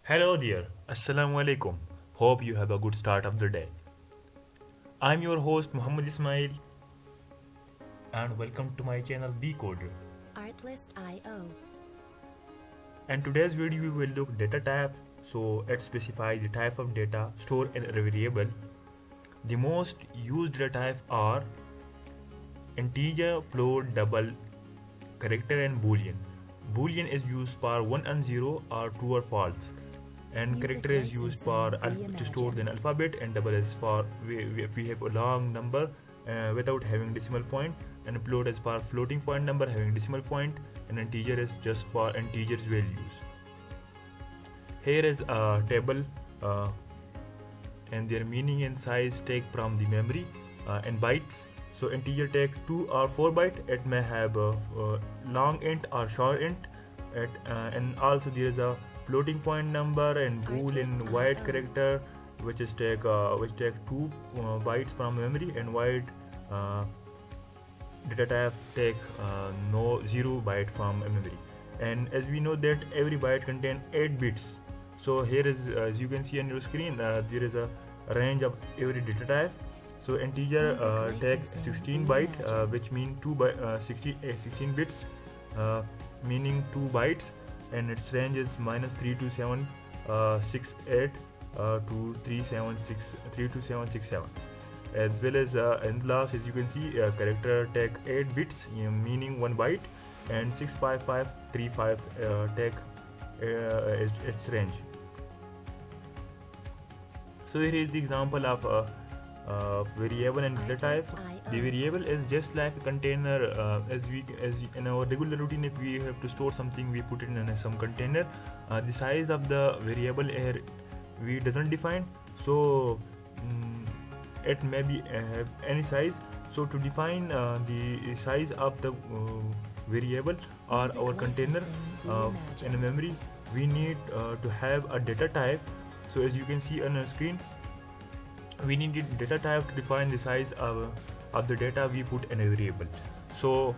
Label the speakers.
Speaker 1: Hello there, Assalamu alaikum. Hope you have a good start of the day. I'm your host Muhammad Ismail and welcome to my channel Decoder.
Speaker 2: Artlist.io.
Speaker 1: And today's video we will look data type. So it specifies the type of data stored in a variable. The most used data type are integer, float, double, character and boolean. Boolean is used for 1 and 0 or true or false. And
Speaker 2: Music
Speaker 1: character is used for to store an alphabet, and double is for if we have a long number without having decimal point, and float is for floating point number having decimal point, and integer is just for integers values. Here is a table and their meaning and size take from the memory and bytes. So integer takes 2 or 4 byte. It may have a long int or short int. And also there is a floating point number and bool in wide character, which take 2 bytes from memory, and wide data type take no 0 byte from memory. And as we know that every byte contains 8 bits. So here is, as you can see on your screen, there is a range of every data type. So integer takes 16 byte, which means 16 bits, meaning 2 bytes, and its range is -3 to 768 to 32767. As well as in last, as you can see, character take 8 bits, meaning 1 byte, and 65535 take its range. So here is the example of variable and data type. The variable is just like a container. As in our regular routine, if we have to store something, we put it in some container. The size of the variable here we doesn't define, so it may be have any size. So to define the size of the variable or our container in a memory, we need to have a data type. So as you can see on the screen, we need data type to define the size of the data we put in a variable. So